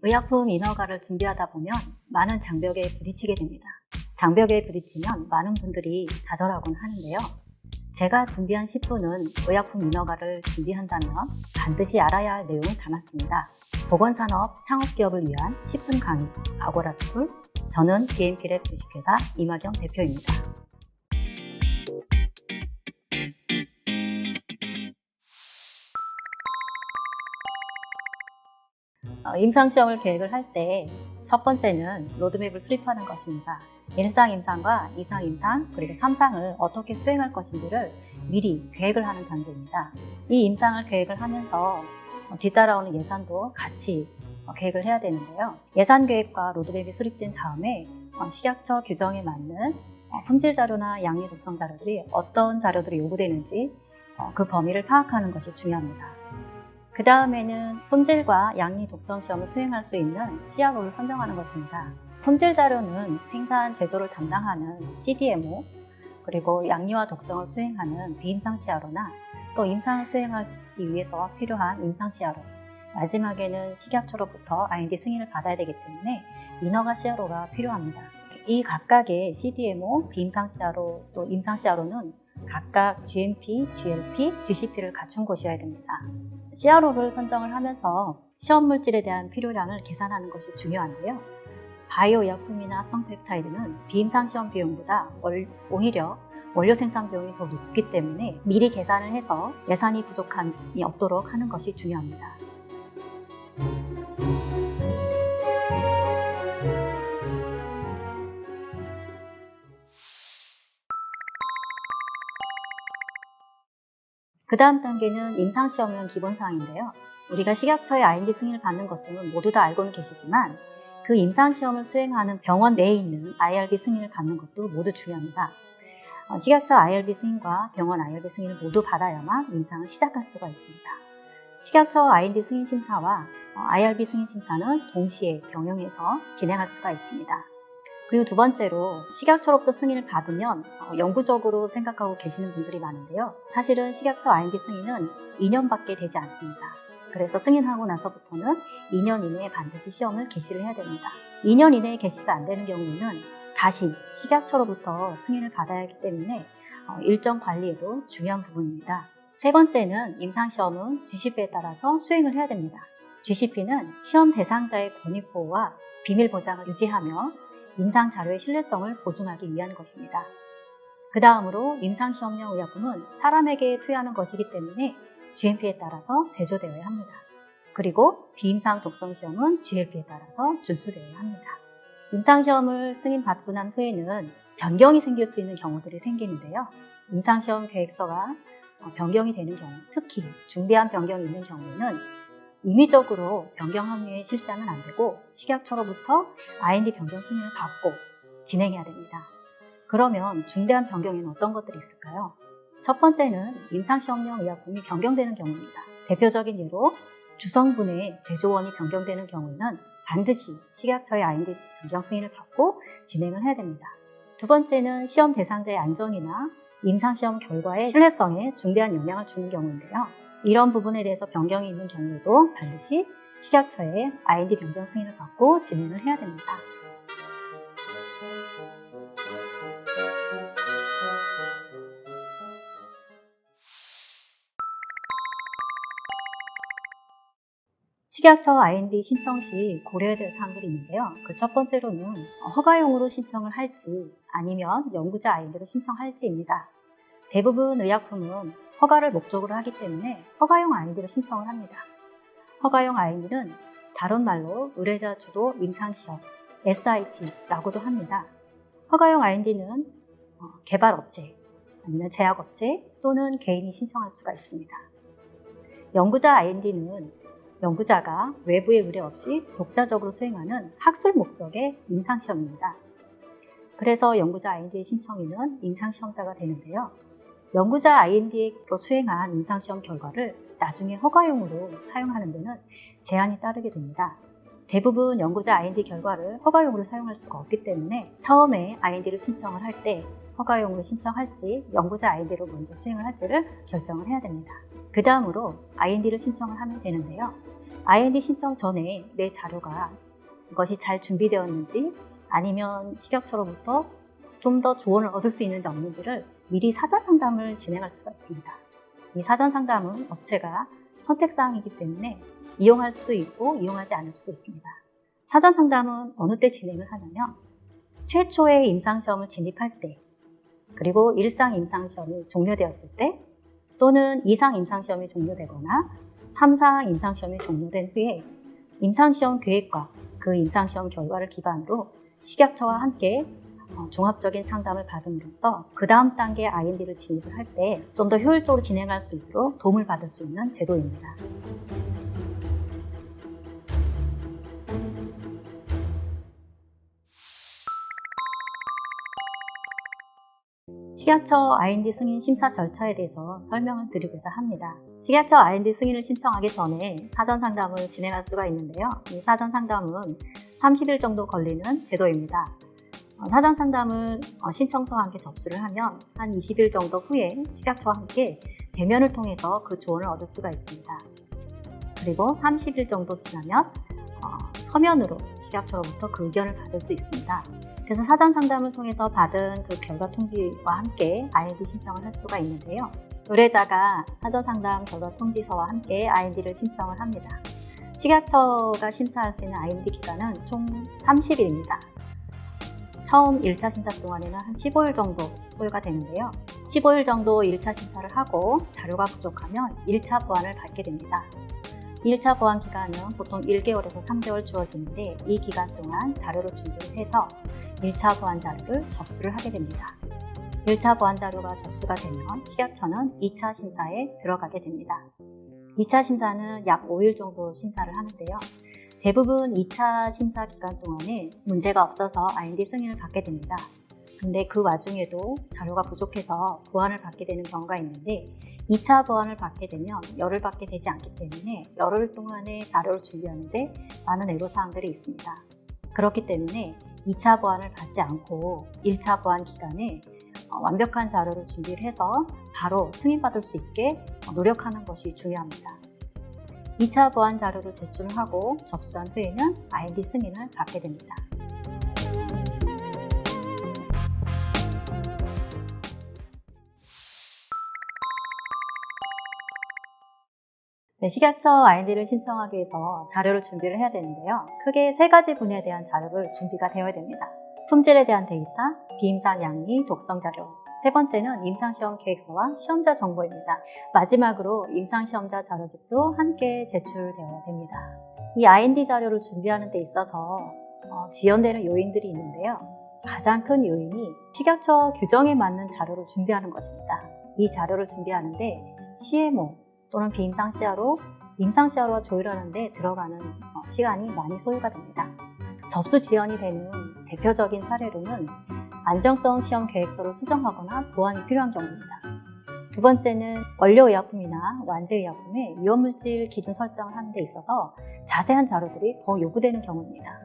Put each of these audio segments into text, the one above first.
의약품 인허가를 준비하다 보면 많은 장벽에 부딪히게 됩니다. 장벽에 부딪히면 많은 분들이 좌절하곤 하는데요. 제가 준비한 10분은 의약품 인허가를 준비한다면 반드시 알아야 할 내용을 담았습니다. 보건산업 창업기업을 위한 10분 강의 아고라스쿨. 저는 BNP랩 주식회사 이마경 대표입니다. 임상시험을 계획을 할 때 첫 번째는 로드맵을 수립하는 것입니다. 1상 임상과 2상 임상 그리고 3상을 어떻게 수행할 것인지를 미리 계획을 하는 단계입니다. 이 임상을 계획을 하면서 뒤따라오는 예산도 같이 계획을 해야 되는데요. 예산 계획과 로드맵이 수립된 다음에 식약처 규정에 맞는 품질 자료나 양리 독성 자료들이 어떤 자료들이 요구되는지 그 범위를 파악하는 것이 중요합니다. 그 다음에는 품질과 양리 독성 시험을 수행할 수 있는 CRO를 선정하는 것입니다. 품질 자료는 생산, 제조를 담당하는 CDMO, 그리고 양리와 독성을 수행하는 비임상 CRO나 또 임상을 수행하기 위해서 필요한 임상 CRO, 마지막에는 식약처로부터 IND 승인을 받아야 되기 때문에 인허가 CRO가 필요합니다. 이 각각의 CDMO, 비임상 CRO, 또 임상 CRO는 각각 GMP, GLP, GCP를 갖춘 곳이어야 됩니다. CRO를 선정을 하면서 시험 물질에 대한 필요량을 계산하는 것이 중요한데요. 바이오 의약품이나 합성 펩타이드는 비임상 시험 비용보다 오히려 원료 생산 비용이 더 높기 때문에 미리 계산을 해서 예산이 부족함이 없도록 하는 것이 중요합니다. 그 다음 단계는 임상시험용 기본사항인데요. 우리가 식약처의 IND 승인을 받는 것은 모두 다 알고는 계시지만 그 임상시험을 수행하는 병원 내에 있는 IRB 승인을 받는 것도 모두 중요합니다. 식약처 IRB 승인과 병원 IRB 승인을 모두 받아야만 임상을 시작할 수가 있습니다. 식약처 IND 승인 심사와 IRB 승인 심사는 동시에 병행해서 진행할 수가 있습니다. 그리고 두 번째로 식약처로부터 승인을 받으면 영구적으로 생각하고 계시는 분들이 많은데요. 사실은 식약처 IND 승인은 2년밖에 되지 않습니다. 그래서 승인하고 나서부터는 2년 이내에 반드시 시험을 개시를 해야 됩니다. 2년 이내에 개시가 안 되는 경우에는 다시 식약처로부터 승인을 받아야 하기 때문에 일정 관리에도 중요한 부분입니다. 세 번째는 임상시험은 GCP에 따라서 수행을 해야 됩니다. GCP는 시험 대상자의 권익보호와 비밀 보장을 유지하며 임상 자료의 신뢰성을 보증하기 위한 것입니다. 그 다음으로 임상시험용 의약품은 사람에게 투여하는 것이기 때문에 GMP에 따라서 제조되어야 합니다. 그리고 비임상 독성시험은 GLP에 따라서 준수되어야 합니다. 임상시험을 승인받고 난 후에는 변경이 생길 수 있는 경우들이 생기는데요. 임상시험 계획서가 변경이 되는 경우, 특히 중대한 변경이 있는 경우에는 임의적으로 변경 합류에 실시하면 안 되고 식약처로부터 IND 변경 승인을 받고 진행해야 됩니다. 그러면 중대한 변경에는 어떤 것들이 있을까요? 첫 번째는 임상시험용 의약품이 변경되는 경우입니다. 대표적인 예로 주성분의 제조원이 변경되는 경우에는 반드시 식약처의 IND 변경 승인을 받고 진행을 해야 됩니다. 두 번째는 시험 대상자의 안전이나 임상시험 결과의 신뢰성에 중대한 영향을 주는 경우인데요. 이런 부분에 대해서 변경이 있는 경우에도 반드시 식약처의 IND 변경 승인을 받고 진행을 해야 됩니다. 식약처 IND 신청 시 고려해야 될 사항들이 있는데요. 그 첫 번째로는 허가용으로 신청을 할지 아니면 연구자 IND로 신청할지입니다. 대부분 의약품은 허가를 목적으로 하기 때문에 허가용 IND로 신청을 합니다. 허가용 IND는 다른 말로 의뢰자 주도 임상시험, SIT라고도 합니다. 허가용 IND는 개발업체, 아니면 제약업체 또는 개인이 신청할 수가 있습니다. 연구자 IND는 연구자가 외부의 의뢰 없이 독자적으로 수행하는 학술 목적의 임상시험입니다. 그래서 연구자 IND의 신청인은 임상시험자가 되는데요. 연구자 IND로 수행한 임상시험 결과를 나중에 허가용으로 사용하는 데는 제한이 따르게 됩니다. 대부분 연구자 IND 결과를 허가용으로 사용할 수가 없기 때문에 처음에 IND를 신청을 할 때 허가용으로 신청할지 연구자 IND로 먼저 수행을 할지를 결정을 해야 됩니다. 그 다음으로 IND를 신청을 하면 되는데요. IND 신청 전에 내 자료가 이것이 잘 준비되었는지 아니면 식약처로부터 좀 더 조언을 얻을 수 있는지 없는지를 미리 사전 상담을 진행할 수가 있습니다. 이 사전 상담은 업체가 선택사항이기 때문에 이용할 수도 있고 이용하지 않을 수도 있습니다. 사전 상담은 어느 때 진행을 하냐면 최초의 임상시험을 진입할 때, 그리고 일상 임상시험이 종료되었을 때, 또는 2상 임상시험이 종료되거나 3상 임상시험이 종료된 후에 임상시험 계획과 그 임상시험 결과를 기반으로 식약처와 함께 종합적인 상담을 받음으로써 그 다음 단계 IND를 진입을 할 때 좀 더 효율적으로 진행할 수 있도록 도움을 받을 수 있는 제도입니다. 식약처 IND 승인 심사 절차에 대해서 설명을 드리고자 합니다. 식약처 IND 승인을 신청하기 전에 사전 상담을 진행할 수가 있는데요. 이 사전 상담은 30일 정도 걸리는 제도입니다. 사전 상담을 신청서와 함께 접수를 하면 한 20일 정도 후에 식약처와 함께 대면을 통해서 그 조언을 얻을 수가 있습니다. 그리고 30일 정도 지나면 서면으로 식약처로부터 그 의견을 받을 수 있습니다. 그래서 사전 상담을 통해서 받은 그 결과 통지와 함께 IND 신청을 할 수가 있는데요. 의뢰자가 사전 상담 결과 통지서와 함께 IND를 신청을 합니다. 식약처가 심사할 수 있는 IND 기간은 총 30일입니다. 처음 1차 심사 동안에는 한 15일 정도 소요가 되는데요. 15일 정도 1차 심사를 하고 자료가 부족하면 1차 보완을 받게 됩니다. 1차 보완 기간은 보통 1개월에서 3개월 주어지는데 이 기간 동안 자료를 준비를 해서 1차 보완 자료를 접수를 하게 됩니다. 1차 보완 자료가 접수가 되면 식약처는 2차 심사에 들어가게 됩니다. 2차 심사는 약 5일 정도 심사를 하는데요. 대부분 2차 심사 기간 동안에 문제가 없어서 IND 승인을 받게 됩니다. 근데 그 와중에도 자료가 부족해서 보완을 받게 되는 경우가 있는데 2차 보완을 받게 되면 열흘 받게 되지 않기 때문에 열흘 동안의 자료를 준비하는데 많은 애로사항들이 있습니다. 그렇기 때문에 2차 보완을 받지 않고 1차 보완 기간에 완벽한 자료를 준비를 해서 바로 승인받을 수 있게 노력하는 것이 중요합니다. 2차 보완 자료를 제출을 하고 접수한 후에는 IND 승인을 받게 됩니다. 네, 식약처 IND를 신청하기 위해서 자료를 준비를 해야 되는데요. 크게 3가지 분야에 대한 자료를 준비가 되어야 됩니다. 품질에 대한 데이터, 비임상 양리, 독성 자료. 세 번째는 임상시험 계획서와 시험자 정보입니다. 마지막으로 임상시험자 자료집도 함께 제출되어야 됩니다. 이 IND 자료를 준비하는 데 있어서 지연되는 요인들이 있는데요. 가장 큰 요인이 식약처 규정에 맞는 자료를 준비하는 것입니다. 이 자료를 준비하는데 CMO 또는 비임상 CRO, 임상 CRO와 조율하는 데 들어가는 시간이 많이 소요가 됩니다. 접수 지연이 되는 대표적인 사례로는 안정성 시험 계획서를 수정하거나 보완이 필요한 경우입니다. 두 번째는 원료의약품이나 완제의약품의 위험물질 기준 설정을 하는 데 있어서 자세한 자료들이 더 요구되는 경우입니다.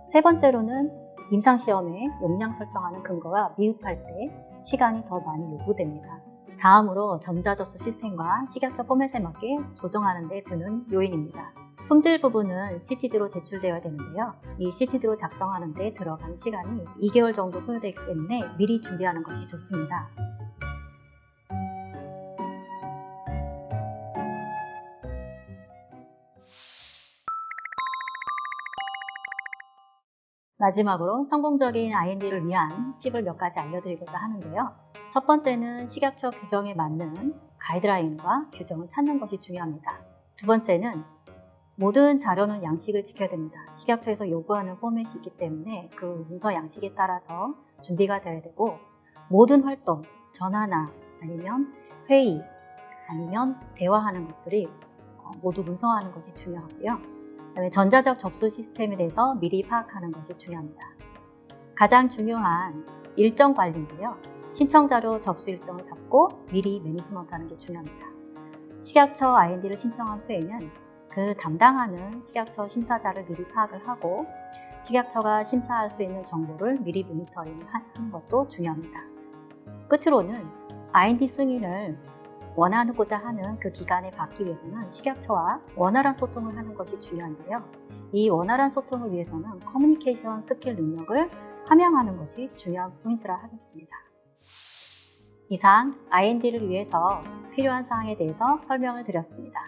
세 번째로는 임상시험에 용량 설정하는 근거가 미흡할 때 시간이 더 많이 요구됩니다. 다음으로 전자접수 시스템과 식약처 포맷에 맞게 조정하는 데 드는 요인입니다. 품질 부분은 CTD로 제출되어야 되는데요. 이 CTD로 작성하는 데 들어가는 시간이 2개월 정도 소요되기 때문에 미리 준비하는 것이 좋습니다. 마지막으로 성공적인 IND를 위한 팁을 몇 가지 알려드리고자 하는데요. 첫 번째는 식약처 규정에 맞는 가이드라인과 규정을 찾는 것이 중요합니다. 두 번째는 모든 자료는 양식을 지켜야 됩니다. 식약처에서 요구하는 포맷이 있기 때문에 그 문서 양식에 따라서 준비가 되어야 되고, 모든 활동, 전화나 아니면 회의, 아니면 대화하는 것들이 모두 문서화하는 것이 중요하고요. 그다음에 전자적 접수 시스템에 대해서 미리 파악하는 것이 중요합니다. 가장 중요한 일정 관리인데요. 신청 자료 접수 일정을 잡고 미리 매니지먼트하는 게 중요합니다. 식약처 IND를 신청한 후에는 그 담당하는 식약처 심사자를 미리 파악을 하고 식약처가 심사할 수 있는 정보를 미리 모니터링하는 것도 중요합니다. 끝으로는 IND 승인을 원하고자 하는 그 기간에 받기 위해서는 식약처와 원활한 소통을 하는 것이 중요한데요. 이 원활한 소통을 위해서는 커뮤니케이션 스킬 능력을 함양하는 것이 중요한 포인트라 하겠습니다. 이상 IND를 위해서 필요한 사항에 대해서 설명을 드렸습니다.